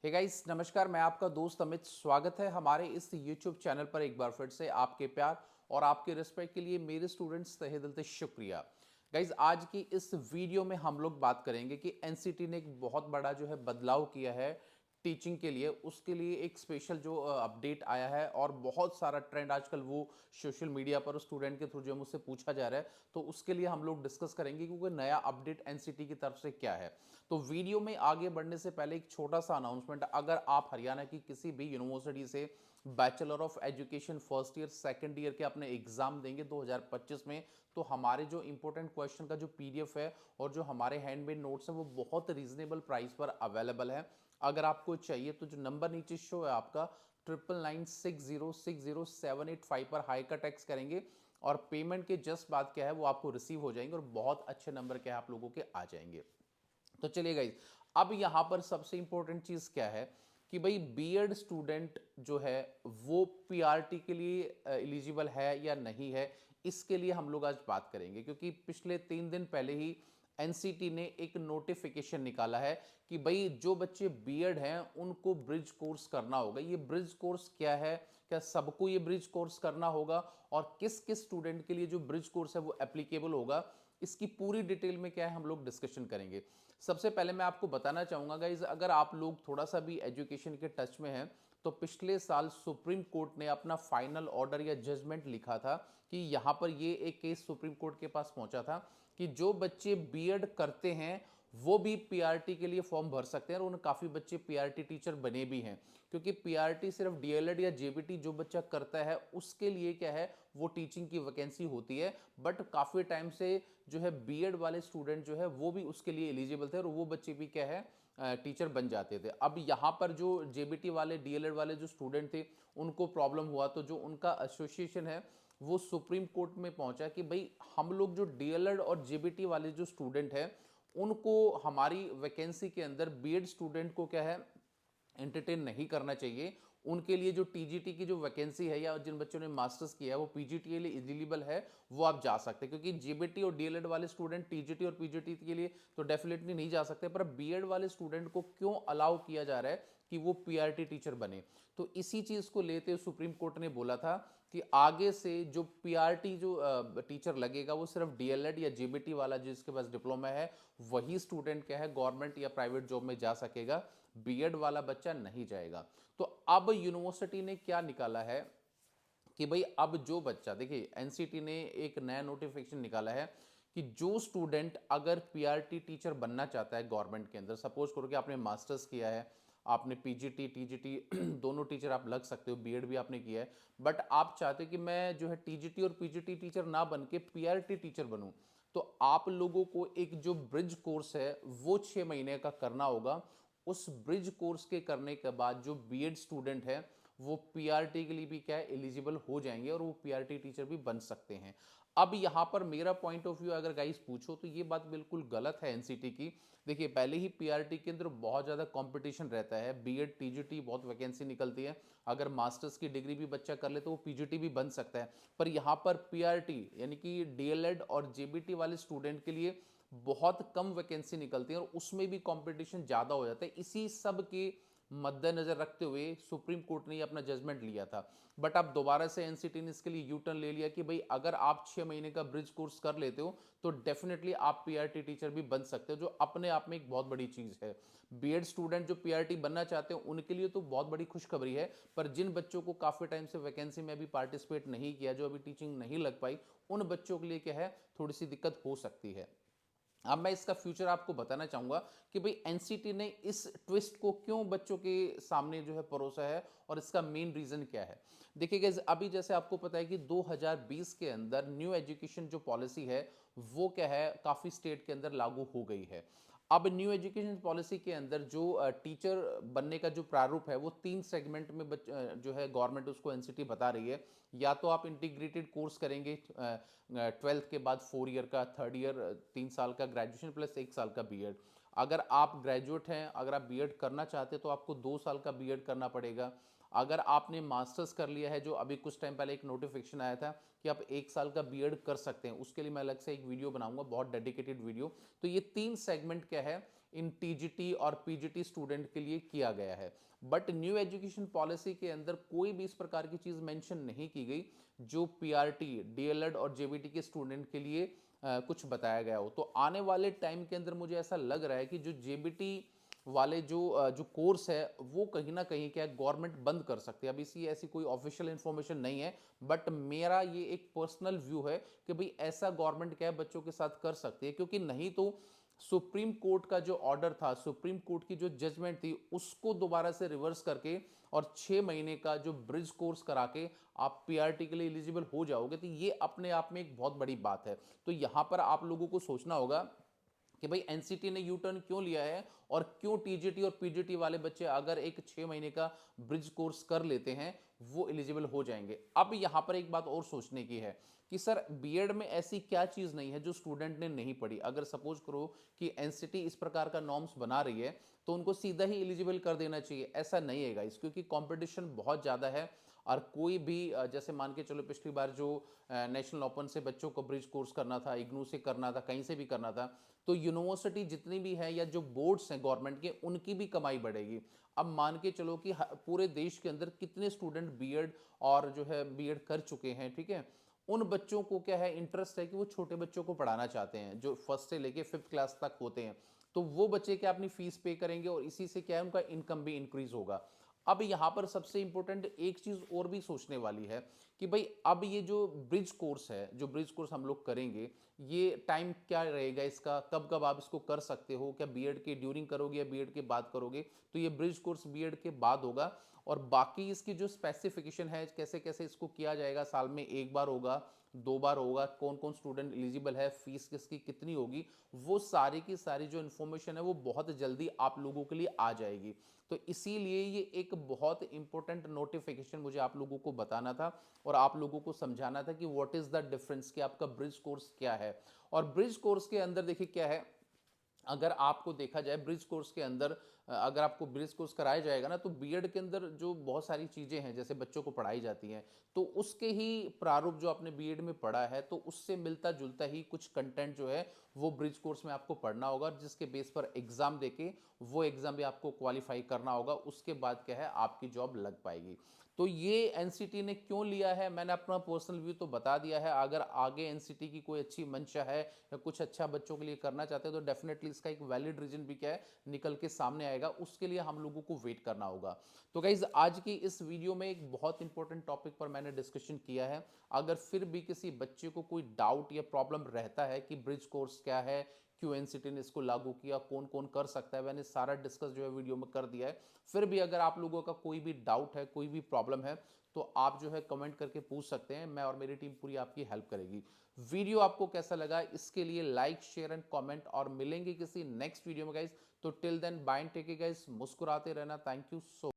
Hey guys नमस्कार। मैं आपका दोस्त अमित। स्वागत है हमारे इस YouTube चैनल पर एक बार फिर से। आपके प्यार और आपके रिस्पेक्ट के लिए मेरे स्टूडेंट्स तहे दिल से शुक्रिया। गाइस आज की इस वीडियो में हम लोग बात करेंगे कि एनसीटी ने एक बहुत बड़ा जो है बदलाव किया है टीचिंग के लिए। उसके लिए एक स्पेशल जो अपडेट आया है और बहुत सारा ट्रेंड आजकल वो सोशल मीडिया पर स्टूडेंट के थ्रू जो मुझसे पूछा जा रहा है, तो उसके लिए हम लोग डिस्कस करेंगे क्योंकि नया अपडेट एनसीटी की तरफ से क्या है। तो वीडियो में आगे बढ़ने से पहले एक छोटा सा अनाउंसमेंट। अगर आप हरियाणा की किसी भी यूनिवर्सिटी से bachelor of education first year second year के अपने एग्जाम देंगे 2025 में, तो हमारे जो इंपॉर्टेंट क्वेश्चन का जो पीडीएफ है और जो हमारे हैंडमेड नोट्स हैं वो बहुत रीजनेबल प्राइस पर अवेलेबल है। अगर आपको चाहिए तो जो नंबर नीचे शो है आपका 9996060785 पर हाई का टेक्स्ट करेंगे और पेमेंट के जस्ट बाद क्या है वो आपको रिसीव हो जाएंगे और बहुत अच्छे नंबर क्या है आप लोगों के आ जाएंगे। तो चलिए गाइस, अब यहां पर सबसे इंपॉर्टेंट चीज क्या है कि भाई बीएड स्टूडेंट जो है वो पीआरटी के लिए एलिजिबल है या नहीं है। इसके लिए हम लोग आज बात करेंगे क्योंकि पिछले 3 दिन पहले ही एनसीटी ने एक नोटिफिकेशन निकाला है कि भाई जो बच्चे बीएड हैं उनको ब्रिज कोर्स करना होगा। ये ब्रिज कोर्स क्या है, क्या सबको ये ब्रिज कोर्स करना होगा और किस किस स्टूडेंट के लिए जो ब्रिज कोर्स है वो एप्लीकेबल होगा, इसकी पूरी डिटेल में क्या है हम लोग डिस्कशन करेंगे। सबसे पहले मैं आपको बताना चाहूंगा गाइज, अगर आप लोग थोड़ा सा भी एजुकेशन के टच में हैं तो पिछले साल सुप्रीम कोर्ट ने अपना फाइनल ऑर्डर या जजमेंट लिखा था कि यहां पर ये एक केस सुप्रीम कोर्ट के पास पहुंचा था कि जो बच्चे बीएड करते हैं वो भी पीआरटी के लिए फॉर्म भर सकते हैं और उन काफी बच्चे पीआरटी टीचर बने भी हैं। क्योंकि पीआरटी सिर्फ डीएलएड या जेबीटी जो बच्चा करता है उसके लिए क्या है वो टीचिंग की वैकेंसी होती है, बट काफी टाइम से जो है बीएड वाले स्टूडेंट जो है वो भी उसके लिए एलिजिबल थे और वो बच्चे भी क्या है टीचर बन जाते थे। अब यहाँ पर जो जेबीटी वाले डीएलएड वाले जो स्टूडेंट थे उनको प्रॉब्लम हुआ, तो जो उनका एसोसिएशन है वो सुप्रीम कोर्ट में पहुंचा कि भाई हम लोग जो डीएलएड और जेबीटी वाले जो स्टूडेंट हैं उनको हमारी वैकेंसी के अंदर बीएड स्टूडेंट को क्या है एंटरटेन नहीं करना चाहिए। उनके लिए जो टीजीटी की जो वैकेंसी है या जिन बच्चों ने मास्टर्स किया है वो पीजीटी के लिए एलिजिबल है, वो आप जा सकते हैं। क्योंकि जेबीटी और डीएलएड वाले स्टूडेंट टीजीटी और पीजीटी के लिए तो डेफिनेटली नहीं जा सकते, पर बीएड वाले स्टूडेंट को क्यों अलाउ किया जा रहा है कि वो पीआरटी टीचर बने। तो इसी चीज को लेते हुए सुप्रीम कोर्ट ने बोला था कि आगे से जो पीआरटी जो टीचर लगेगा वो सिर्फ डीएलएड या जेबीटी वाला जिसके पास डिप्लोमा है वही स्टूडेंट क्या है गवर्नमेंट या प्राइवेट जॉब में जा सकेगा, बीएड वाला बच्चा नहीं जाएगा। तो अब यूनिवर्सिटी ने क्या निकाला है कि भाई अब जो बच्चा, देखिए एनसीटी ने एक नया नोटिफिकेशन निकाला है कि जो स्टूडेंट अगर पीआरटी टीचर बनना चाहता है गवर्नमेंट के अंदर, सपोज करो कि आपने मास्टर्स किया है, आपने पीजीटी टीजीटी दोनों टीचर आप लग सकते हो, बीएड भी आपने किया है, बट आप चाहते हो कि मैं जो है टीजीटी और पीजीटी टीचर ना बन के पीआरटी टीचर बनूं, तो आप लोगों को एक जो ब्रिज कोर्स है वो 6 महीने का करना होगा। उस ब्रिज कोर्स के करने के बाद जो बीएड स्टूडेंट है वो पीआरटी के लिए भी क्या है एलिजिबल हो जाएंगे और वो पीआरटी टीचर भी बन सकते हैं। अब यहां पर मेरा पॉइंट ऑफ व्यू अगर गाइस पूछो तो ये बात बिल्कुल गलत है एनसीटी की। देखिए पहले ही पीआरटी के अंदर बहुत ज्यादा कंपटीशन रहता है, बीएड टीजीटी बहुत वैकेंसी निकलती है, अगर मास्टर्स की डिग्री भी बच्चा कर ले तो वो पीजीटी भी बन सकता है। पर यहां पर पीआरटी यानी कि डीएलएड और जेबीटी वाले स्टूडेंट के लिए बहुत कम वैकेंसी निकलती है और उसमें भी कंपटीशन ज्यादा हो जाता है। इसी सब के मद्देनजर रखते हुए सुप्रीम कोर्ट ने अपना जजमेंट लिया था। बट अब दोबारा से एनसीटी ने इसके लिए यू टर्न ले लिया कि भाई अगर आप 6 महीने का ब्रिज कोर्स कर लेते हो तो डेफिनेटली आप पीआरटी टीचर भी बन सकते हो, जो अपने आप में एक बहुत बड़ी चीज है। बीएड स्टूडेंट जो पीआरटी बनना चाहते हैं उनके लिए तो बहुत बड़ी खुशखबरी है, पर जिन बच्चों को काफी टाइम से वैकेंसी में भी पार्टिसिपेट नहीं किया, जो अभी टीचिंग नहीं लग पाई, उन बच्चों के लिए क्या है थोड़ी सी दिक्कत हो सकती है। अब मैं इसका फ्यूचर आपको बताना चाहूंगा कि भाई एनसीटी ने इस ट्विस्ट को क्यों बच्चों के सामने जो है परोसा है और इसका मेन रीजन क्या है। देखिए गाइस, अभी जैसे आपको पता है कि 2020 के अंदर न्यू एजुकेशन जो पॉलिसी है वो क्या है काफी स्टेट के अंदर लागू हो गई है। अब न्यू एजुकेशन पॉलिसी के अंदर जो टीचर बनने का जो प्रारूप है वो 3 सेगमेंट में जो है गवर्नमेंट उसको एनसीटी बता रही है। या तो आप इंटीग्रेटेड कोर्स करेंगे 12th के बाद 4 ईयर का, थर्ड ईयर 3 साल का ग्रेजुएशन प्लस 1 साल का बीएड। अगर आप ग्रेजुएट हैं, अगर आप बीएड करना चाहते हैं तो आपको 2 साल का बीएड करना पड़ेगा। अगर आपने मास्टर्स कर लिया है, जो अभी कुछ टाइम पहले एक नोटिफिकेशन आया था कि आप 1 साल का बीएड कर सकते हैं, उसके लिए मैं अलग से एक वीडियो बनाऊंगा, बहुत डेडिकेटेड वीडियो। तो ये 3 सेगमेंट क्या है इन टीजीटी और पीजीटी स्टूडेंट के लिए किया गया है। बट न्यू एजुकेशन पॉलिसी के अंदर कोई भी इस प्रकार की चीज़ मेंशन नहीं की गई जो पीआरटी, डीएलएड और जेबीटी के स्टूडेंट के लिए कुछ बताया गया हो। तो आने वाले टाइम के अंदर मुझे ऐसा लग रहा है कि जो जेबीटी वाले जो कोर्स है वो कहीं ना कहीं क्या गवर्नमेंट बंद कर सकती है। अभी इसी ऐसी कोई ऑफिशियल इंफॉर्मेशन नहीं है, बट मेरा ये एक पर्सनल व्यू है कि भाई ऐसा गवर्नमेंट क्या है बच्चों के साथ कर सकती है, क्योंकि नहीं तो सुप्रीम कोर्ट का जो ऑर्डर था, सुप्रीम कोर्ट की जो जजमेंट थी, उसको दोबारा से रिवर्स करके और 6 महीने का जो ब्रिज कोर्स करा के आप पीआरटी के लिए एलिजिबल हो जाओगे, तो ये अपने आप में एक बहुत बड़ी बात है। तो यहां पर आप लोगों को सोचना होगा कि भाई एनसीटी ने यू टर्न क्यों लिया है और क्यों टीजीटी और पीजीटी वाले बच्चे अगर एक 6 महीने का ब्रिज कोर्स कर लेते हैं वो एलिजिबल हो जाएंगे। अब यहां पर एक बात और सोचने की है कि सर बीएड में ऐसी क्या चीज नहीं है जो स्टूडेंट ने नहीं पढ़ी। अगर सपोज करो कि एनसीटी इस प्रकार का नॉर्म्स बना रही है तो उनको सीधा ही एलिजिबल कर देना चाहिए, ऐसा नहीं है गाइस, क्योंकि कंपटीशन बहुत ज़्यादा है। और कोई भी जैसे मान के चलो पिछली बार जो नेशनल ओपन से बच्चों को ब्रिज कोर्स करना था, इग्नू से करना था, कहीं से भी करना था, तो यूनिवर्सिटी जितनी भी है या जो बोर्ड्स हैं गवर्नमेंट के, उनकी भी कमाई बढ़ेगी। अब मान के चलो कि पूरे देश के अंदर कितने स्टूडेंट बीएड और जो है बीएड कर चुके हैं, ठीक है, उन बच्चों को क्या है इंटरेस्ट है कि वो छोटे बच्चों को पढ़ाना चाहते हैं जो फर्स्ट से लेके 5th क्लास तक होते हैं। तो वो बच्चे क्या अपनी फीस पे करेंगे और इसी से क्या है उनका इनकम भी इंक्रीज होगा। अब यहाँ पर सबसे इंपॉर्टेंट एक चीज और भी सोचने वाली है कि भाई अब ये जो ब्रिज कोर्स है, जो ब्रिज कोर्स हम लोग करेंगे, ये टाइम क्या रहेगा इसका, कब कब आप इसको कर सकते हो, क्या बीएड के ड्यूरिंग करोगे या बीएड के बाद करोगे, तो ये ब्रिज कोर्स बीएड के बाद होगा। और बाकी इसकी जो स्पेसिफिकेशन है कैसे कैसे इसको किया जाएगा, साल में एक बार होगा, 2 बार होगा, कौन कौन स्टूडेंट एलिजिबल है, फीस किसकी कितनी होगी, वो सारी की सारी जो इन्फॉर्मेशन है वो बहुत जल्दी आप लोगों के लिए आ जाएगी। तो इसीलिए ये एक बहुत इंपॉर्टेंट नोटिफिकेशन मुझे आप लोगों को बताना था और आप लोगों को समझाना था कि व्हाट इज द डिफरेंस, कि आपका ब्रिज कोर्स क्या है। और ब्रिज कोर्स के अंदर देखिए क्या है, अगर आपको देखा जाए ब्रिज कोर्स के अंदर अगर आपको ब्रिज कोर्स कराया जाएगा ना, तो बीएड के अंदर जो बहुत सारी चीज़ें हैं जैसे बच्चों को पढ़ाई जाती हैं, तो उसके ही प्रारूप जो आपने बीएड में पढ़ा है तो उससे मिलता जुलता ही कुछ कंटेंट जो है वो ब्रिज कोर्स में आपको पढ़ना होगा, जिसके बेस पर एग्जाम देके वो एग्जाम भी आपको क्वालिफाई करना होगा, उसके बाद क्या है आपकी जॉब लग पाएगी। तो ये एनसीटी ने क्यों लिया है मैंने अपना पर्सनल व्यू तो बता दिया है। अगर आगे एनसीटी की कोई अच्छी मंशा है या कुछ अच्छा बच्चों के लिए करना चाहते हैं तो डेफिनेटली इसका एक वैलिड रीजन भी क्या है निकल के सामने आएगा, उसके लिए हम लोगों को वेट करना होगा। तो गाइज आज की इस वीडियो में एक बहुत इंपॉर्टेंट टॉपिक पर मैंने डिस्कशन किया है। अगर फिर भी किसी बच्चे को कोई डाउट या प्रॉब्लम रहता है कि ब्रिज कोर्स क्या है, क्यों एनसीटी ने इसको लागू किया, कौन कौन कर सकता है, मैंने सारा डिस्कस जो है वीडियो में कर दिया है। फिर भी अगर आप लोगों का कोई भी डाउट है, कोई भी प्रॉब्लम है, तो आप जो है कमेंट करके पूछ सकते हैं, मैं और मेरी टीम पूरी आपकी हेल्प करेगी। वीडियो आपको कैसा लगा इसके लिए लाइक शेयर एंड कमेंट, और मिलेंगे किसी नेक्स्ट वीडियो में गाइस। तो till then bye and take care guys, मुस्कुराते रहना। Thank you so